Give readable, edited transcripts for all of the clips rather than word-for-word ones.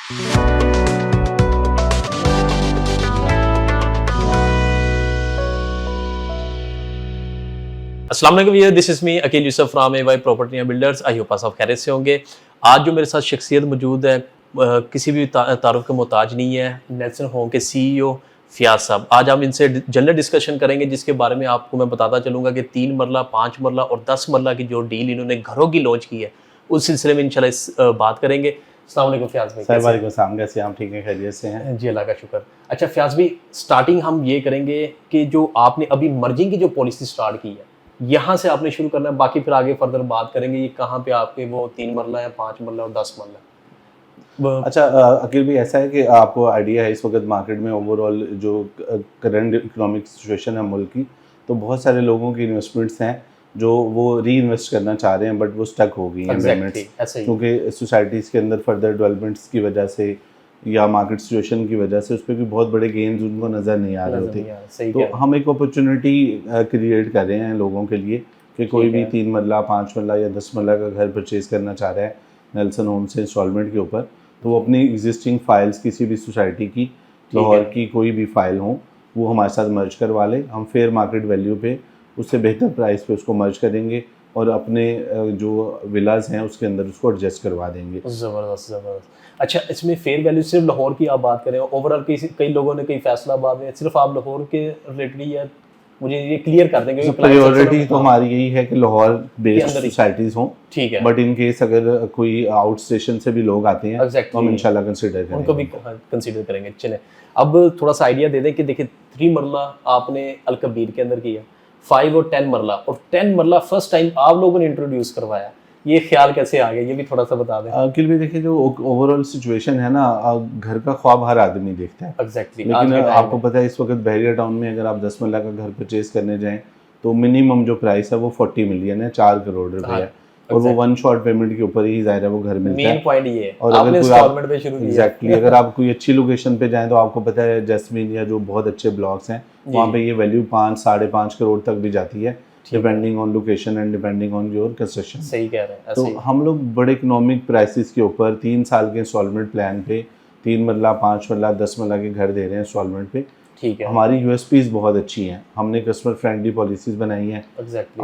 अस्सलाम वालेकुम viewers, this is me Aqeel Yusuf from AY property and builders. I hope आप खैरियत से होंगे। आज जो मेरे साथ शख्सियत मौजूद है किसी भी तारुफ का मोहताज नहीं है, नेल्सन होम के CEO फ़ियाज़ साहब। आज हम इनसे जनरल डिस्कशन करेंगे जिसके बारे में आपको मैं बताता चलूँगा कि 3 मरला, 5 मरला और 10 मरला की जो डील इन्होंने घरों की लॉन्च की है, उस सिलसिले में इंशाल्लाह बात करेंगे। अस्सलाम वालेकुम फ़ियाज़ भाई। सर वालेकुम सलाम, कैसे आप? ठीक है, खैरियत से हैं? जी अल्लाह का शुक्र। अच्छा फ़ियाज़ भाई, स्टार्टिंग हम ये करेंगे कि जो आपने अभी मर्जिंग की जो पॉलिसी स्टार्ट की है, यहाँ से आपने शुरू करना है, बाकी फिर आगे फर्दर बात करेंगे ये कहाँ पे आपके वो 3 मरला है, 5 मरला और 10 मरला। अच्छा, अकील भाई, ऐसा है कि आपको आइडिया है इस वक्त मार्केट में ओवरऑल जो करंट इकोनॉमिक सिचुएशन है मुल्क की, तो बहुत सारे लोगों की इन्वेस्टमेंट्स हैं जो वो री इन्वेस्ट करना चाह रहे हैं, बट वो स्टक हो गई हैं पेमेंट्स, क्योंकि सोसाइटीज़ के अंदर फर्दर डेवलपमेंट्स की वजह से या मार्केट सिचुएशन की वजह से उस पर भी बहुत बड़े गेन्स उनको नज़र नहीं आ रहे होते। तो हम एक अपॉर्चुनिटी क्रिएट कर रहे हैं लोगों के लिए कि कोई भी 3 मरला, 5 मरला या 10 मरला का घर परचेज़ करना चाह रहा है नेल्सन होम से इंस्टॉलमेंट के ऊपर, तो वो अपनी एग्जिस्टिंग फाइल्स किसी भी सोसाइटी की, लाहौर की कोई भी फाइल हो, वो हमारे साथ मर्ज करवा ले। हम फेयर मार्केट वैल्यू पे उससे बेहतर प्राइस पे उसको मर्ज करेंगे और अपने जो विलाज हैं उसके अंदर उसको एडजस्ट करवा देंगे। ज़बरदस्त ज़बरदस्त। अच्छा, इसमें फेयर वैल्यू सिर्फ लाहौर की आप बात करें, ओवरऑल कई लोगों ने कई फैसलाबाद में, सिर्फ आप लाहौर के रिलेटेड ही है, मुझे ये क्लियर कर देंगे। प्रायोरिटी तो हमारी यही है कि लाहौर बेस्ड सोसाइटीज़ हों, ठीक है, बट इन केस अगर कोई आउट स्टेशन से भी लोग आते हैं तो हम इंशाल्लाह कंसीडर करेंगे, उनको भी कंसीडर करेंगे। चलें, अब थोड़ा सा आइडिया दे दें कि देखिए 3 मरला आपने अलकबीर के अंदर किया, 5 और 10 मरला, और 10 मरला फर्स्ट टाइम आप लोगों ने इंट्रोड्यूस करवाया, ये ख्याल कैसे आ गया, ये भी थोड़ा सा बता दें। अकील भी देखिए, जो ओवरऑल सिचुएशन है ना, घर का ख्वाब हर आदमी देखता है। एग्जैक्टली, लेकिन आपको पता है इस वक्त बहरिया टाउन में अगर आप 10 मरला का घर परचेज करने जाएं तो मिनिमम जो प्राइस है वो 40 मिलियन है, 4 करोड़ रुपए है, और वो वन शॉट पेमेंट के ऊपर ही जाहिर है वो घर मिलता है। मेन पॉइंट ये है, और आपने इंस्टॉलमेंट पे शुरू किया। एग्जैक्टली, अगर आप कोई अच्छी लोकेशन पे जाएं तो आपको पता है जैस्मीन या जो बहुत अच्छे ब्लॉक्स हैं वहाँ पे ये वैल्यू 5 साढ़े 5 करोड़ तक भी जाती है, depending on location and depending on your construction. सही कह रहे हैं। तो हम लोग बड़े इकोनॉमिक प्राइसेस के ऊपर 3 साल के इंस्टॉलमेंट प्लान पे 3 मरला, 5 मरला, 10 मरला के घर दे रहे हैं इंस्टॉलमेंट पे। ठीक है, हमारी यूएसपीज बहुत अच्छी हैं, हमने कस्टमर फ्रेंडली पॉलिसीज बनाई हैं।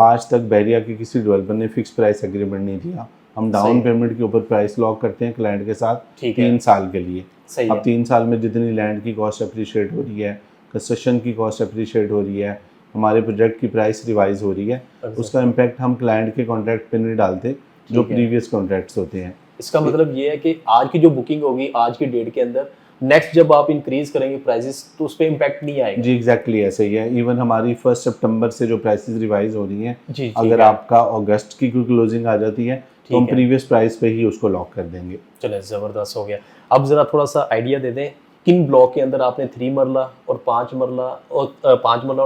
आज तक बहरिया के किसी डेवलपर ने फिक्स प्राइस एग्रीमेंट नहीं दिया। हम डाउन पेमेंट के ऊपर प्राइस लॉक करते हैं क्लाइंट के साथ 3 साल के लिए। अब 3 साल में जितनी लैंड की कॉस्ट अप्रिशिएट हो रही है, कंस्ट्रक्शन की कॉस्ट अप्रिशिएट हो रही है, हमारे प्रोजेक्ट की प्राइस रिवाइज हो रही है, उसका इम्पैक्ट हम क्लाइंट के कॉन्ट्रैक्ट पे नहीं डालते जो प्रीवियस कॉन्ट्रैक्ट्स होते हैं। इसका मतलब ये है कि आज की जो बुकिंग होगी आज की डेट के अंदर, नेक्स्ट जब आप इंक्रीज करेंगे प्राइसेस तो उस पर इम्पैक्ट नहीं आएगा। जी एग्जैक्टली ऐसे ही है। इवन हमारी 1 सितंबर से जो प्राइसेस रिवाइज हो रही हैं, अगर आपका अगस्त की कोई क्लोजिंग आ जाती है तो हम प्रीवियस प्राइस पे ही उसको लॉक कर देंगे। चले, ज़बरदस्त हो गया। अब ज़रा थोड़ा सा आइडिया दे दें किन ब्लॉक के अंदर आपने 3 मरला और 5 मरला और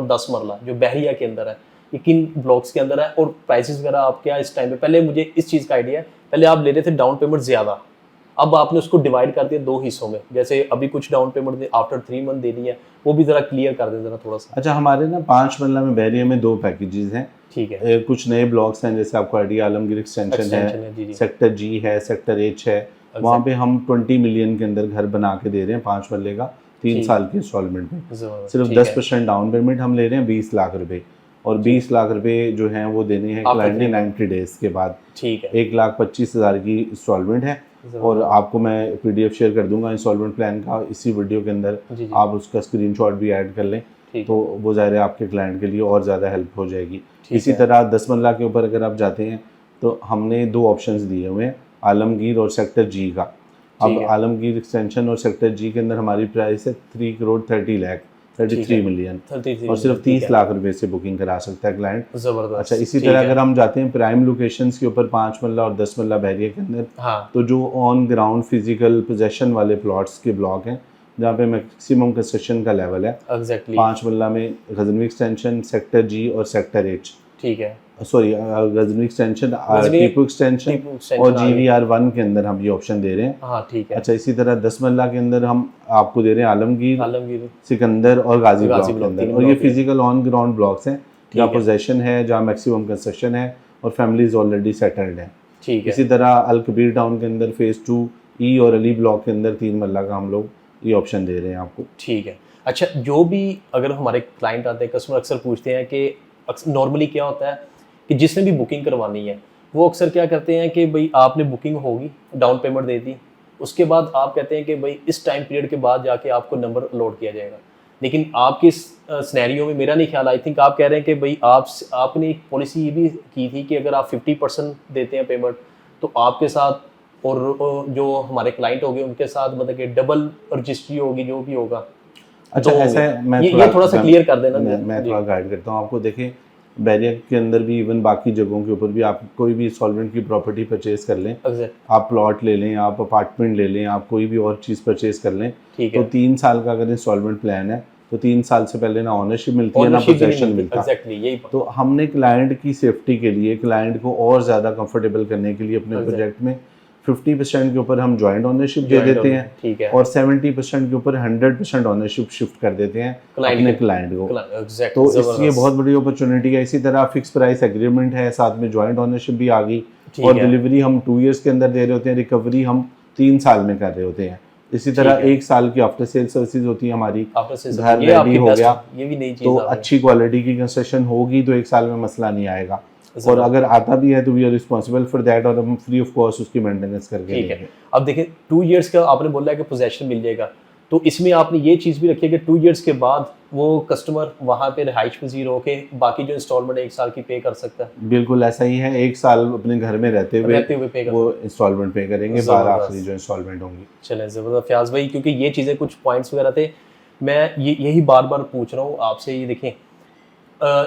10 मरला जो बहरिया के अंदर है, ये किन ब्लॉक्स के अंदर है और प्राइसेस वगैरह आप क्या इस टाइम पे, पहले मुझे इस चीज़ का आइडिया है, पहले आप ले रहे थे डाउन पेमेंट ज़्यादा, अब आपने उसको डिवाइड कर दिया 2 हिस्सों में, जैसे अभी कुछ डाउन पेमेंट आफ्टर 3 मंथ देनी है, वो भी ज़रा क्लियर कर दें ज़रा थोड़ा सा। अच्छा, हमारे ना 5 मरला में बहरिया में 2 पैकेजेस हैं। ठीक है, कुछ नए ब्लॉक्स हैं, जैसे आपको आइडिया आलमगीर एक्सटेंशन है, सेक्टर G है, सेक्टर H है, वहाँ पे हम 20 मिलियन के अंदर घर बना के दे रहे हैं 5 मरले का 3 साल की इंस्टॉलमेंट में। सिर्फ 10% डाउन पेमेंट हम ले रहे हैं 20 लाख रुपए, और 20 लाख रुपए जो हैं वो देने हैं क्लाइंट ने 90 डेज के बाद। ठीक है, 1,25,000 की इंस्टॉलमेंट है, और आपको मैं PDF शेयर कर दूंगा इंस्टॉलमेंट प्लान का इसी वीडियो के अंदर, आप उसका स्क्रीनशॉट भी ऐड कर लें तो वो ज़ाहिर है आपके क्लाइंट के लिए और ज़्यादा हेल्प हो जाएगी। इसी तरह 10 मरला के ऊपर अगर आप जाते हैं तो हमने 2 ऑप्शंस दिए हुए हैं, आलमगीर और सेक्टर G का। अब आलमगीर एक्सटेंशन और सेक्टर G के अंदर हमारी प्राइस है 3 करोड़ 30 लाख 33 मिलियन, और सिर्फ 30 लाख रुपए से बुकिंग करा सकता है क्लाइंट। अच्छा, इसी तरह अगर हम जाते हैं प्राइम लोकेशंस के ऊपर 5 मरला और 10 मरला बहरिया के अंदर, तो जो ऑन ग्राउंड फिजिकल पोजेशन वाले प्लॉट्स के ब्लॉक हैं जहाँ पे मैक्सिमम कंस्ट्रक्शन का लेवल है, 5 मरला में गजनवी एक्सटेंशन, सेक्टर G और सेक्टर H, ठीक है, sorry Ghaznavi extension, Tipu extension और GVR1 के अंदर हम ये ऑप्शन दे रहे हैं। हाँ, ठीक है। अच्छा, इसी तरह 10 मरला के अंदर हम आपको दे रहे हैं आलमगीर, सिकंदर और गाजी ब्लॉक के अंदर, और ये फिजिकल ऑन ग्राउंड ब्लॉक्स हैं जहाँ पोजेशन है, जहाँ मैक्सिमम कंस्ट्रक्शन है और फैमिलीज ऑलरेडी सेटल्ड हैं। इसी तरह अलकबीर टाउन के अंदर फेज़ 2 जी। ई और अली ब्लॉक के अंदर 3 मरला का हम लोग ये ऑप्शन दे रहे हैं आपको। ठीक है। अच्छा, जो भी अगर हमारे क्लाइंट आते हैं, कस्टमर अक्सर पूछते हैं कि नॉर्मली क्या होता है कि जिसने भी बुकिंग करवानी है वो अक्सर क्या करते हैं कि भाई आपने बुकिंग होगी, डाउन पेमेंट दे दी, उसके बाद आप कहते हैं कि भाई इस टाइम पीरियड के बाद जाके आपको नंबर अलॉट किया जाएगा। लेकिन आपके सिनेरियो में मेरा नहीं ख्याल, आई थिंक आप कह रहे हैं कि भाई आपने एक पॉलिसी ये भी की थी कि अगर आप 50% देते हैं पेमेंट तो आपके साथ और जो हमारे क्लाइंट हो गए उनके साथ मतलब कि डबल रजिस्ट्री होगी, जो भी होगा। अच्छा, ऐसा है, मैं ये थोड़ा सा क्लियर कर देना। मैं थोड़ा गाइड करता हूँ आपको। देखिए, बैरियर के अंदर भी, इवन बाकी जगहों के ऊपर भी, आप कोई भी सॉल्वेंट की प्रॉपर्टी परचेज कर लें, आप प्लॉट ले लें, आप अपार्टमेंट ले लें, आप कोई भी और चीज़ परचेज कर लें, तो 3 साल का अगर इंस्टॉलमेंट प्लान है तो 3 साल से पहले ना ऑनरशिप मिलती है ना पोजेशन मिलता। तो हमने क्लाइंट की सेफ्टी के लिए, क्लाइंट को और ज़्यादा कंफर्टेबल करने के लिए अपने प्रोजेक्ट में 50% के ऊपर हम जॉइंट ओनरशिप दे देते हैं, ठीक है, और 70% के ऊपर 100% ओनरशिप शिफ्ट कर देते हैं अपने क्लाइंट को। तो इसलिए बहुत बड़ी अपॉर्चुनिटी है। इसी तरह फिक्स प्राइस एग्रीमेंट है, साथ में जॉइंट ओनरशिप भी आ गई, और डिलीवरी हम 2 इयर्स के अंदर दे रहे होते हैं, रिकवरी हम 3 साल में कर रहे होते हैं। इसी तरह 1 साल की आफ्टर सेल सर्विसेज होती है हमारी। घर रेडी हो गया, ये भी नई चीज तो अच्छी क्वालिटी की कंस्ट्रक्शन होगी तो 1 साल में मसला नहीं आएगा, और अगर आता भी है तो we are responsible for that, और हम फ्री ऑफ कॉस्ट उसकी मेंटेनेंस करके ठीक है। अब देखिए 2 इयर्स का आपने बोला है कि पोजेशन मिल जाएगा, तो इसमें आपने ये चीज़ भी रखी है कि 2 इयर्स के बाद वो कस्टमर वहाँ पे रिहाइश पजीर होके बाकी जो इंस्टॉलमेंट 1 साल की पे कर सकता है। बिल्कुल ऐसा ही है, 1 साल अपने घर में रहते हुए वो इंस्टॉलमेंट पे करेंगे, 12 आखिरी जो इंस्टॉलमेंट होंगी। चलें, ज़बरदस्त फयाज भाई, क्योंकि ये चीज़ें कुछ पॉइंट्स वगैरह थे, मैं यही बार बार पूछ रहा हूँ आपसे। ये देखें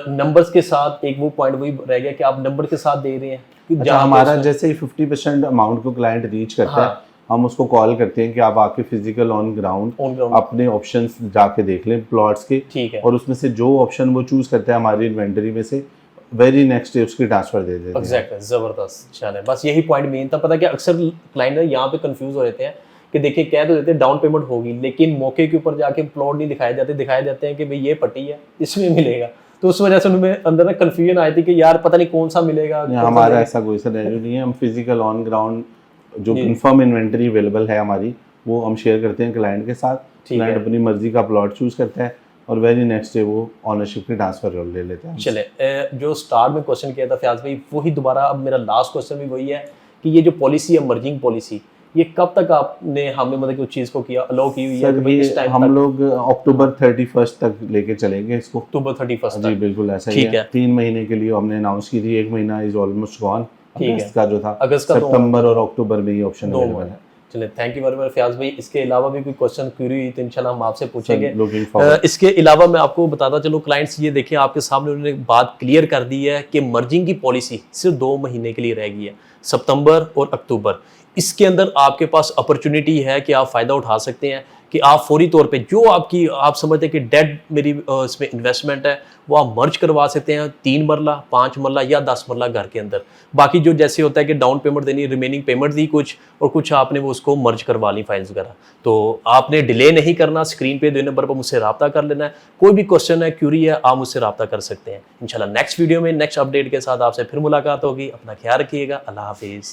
नंबर्स के साथ एक वो पॉइंट वही रह गया कि आप नंबर के साथ दे रहे हैं। अच्छा, हमारा जैसे ही 50% अमाउंट को क्लाइंट रीच करता है, हम उसको कॉल करते हैं कि आप आके फिजिकल ऑन ग्राउंड अपने ऑप्शंस जाके देख लें प्लॉट्स के, ठीक है, और उसमें से जो ऑप्शन वो चूज करता है हमारी इन्वेंटरी में से, वेरी नेक्स्ट डे उसकी ट्रांसफर दे देते हैं। एग्जैक्टली, जबरदस्त। चलें, बस यही पॉइंट मेन था। पता क्या अक्सर क्लाइंट यहाँ पे कंफ्यूज हो जाते हैं कि देखिए कह तो देते हैं डाउन पेमेंट होगी, लेकिन मौके के ऊपर जाके प्लॉट नहीं दिखाए जाते हैं कि भाई ये पट्टी है इसमें मिलेगा, तो उस वजह से उनमें अंदर ना कन्फ्यूजन आई थी कि यार पता नहीं कौन सा मिलेगा। हमारा ऐसा कोई सिनेरियो नहीं है, हम फिजिकल ऑन ग्राउंड जो कंफर्म इन्वेंटरी अवेलेबल है हमारी वो हम शेयर करते हैं क्लाइंट के साथ। क्लाइंट अपनी मर्जी का प्लॉट चूज करता है और वेरी नेक्स्ट डे वो ऑनरशिप की ट्रांसफर ले लेते हैं। चले, जो स्टार्ट में क्वेश्चन किया था फयाज भाई, वही दोबारा अब मेरा लास्ट क्वेश्चन भी वही है कि ये जो पॉलिसी है मर्जिंग पॉलिसी, ये कब तक आपने हमें मतलब कि उस चीज़ को किया, अलाउ की हुई है कि भाई इस टाइम हम लोग अक्टूबर 31 तक लेके चलेंगे इसको। अक्टूबर 31 जी बिल्कुल ऐसा ही है। 3 महीने के लिए हमने अनाउंस की थी, 1 महीना इज ऑलमोस्ट गॉन। अगस्त का जो था, अगस्त का, सितंबर और अक्टूबर में ये ऑप्शन अवेलेबल है। चलिए, thank you very much Fayaz भाई। इसके अलावा भी कोई क्वेश्चन क्वेरी हुई तो इंशाल्लाह हम आपसे पूछेंगे। इसके अलावा मैं आपको बताता चलो क्लाइंट्स, ये देखें आपके सामने उन्होंने बात क्लियर कर दी है कि मर्जिंग की पॉलिसी सिर्फ 2 महीने के लिए रह गई है, सितंबर और अक्टूबर। इसके अंदर आपके पास अपॉर्चुनिटी है कि आप फ़ायदा उठा सकते हैं कि आप फौरी तौर पे जो आपकी आप समझते हैं कि डेड मेरी इसमें इन्वेस्टमेंट है वो आप मर्ज करवा सकते हैं 3 मरला, 5 मरला या 10 मरला घर के अंदर। बाकी जो जैसे होता है कि डाउन पेमेंट देनी, रिमेनिंग पेमेंट दी कुछ और कुछ आपने वो उसको मर्ज करवा ली फाइल्स वगैरह। तो आपने डिले नहीं करना, स्क्रीन पे 2 नंबर पर मुझसे रब्ता कर लेना है। कोई भी क्वेश्चन है, क्यूरी है, आप मुझसे रब्ता कर सकते हैं। इंशाल्लाह नेक्स्ट वीडियो में नेक्स्ट अपडेट के साथ आपसे फिर मुलाकात होगी। अपना ख्याल रखिएगा। अल्लाह हाफिज़।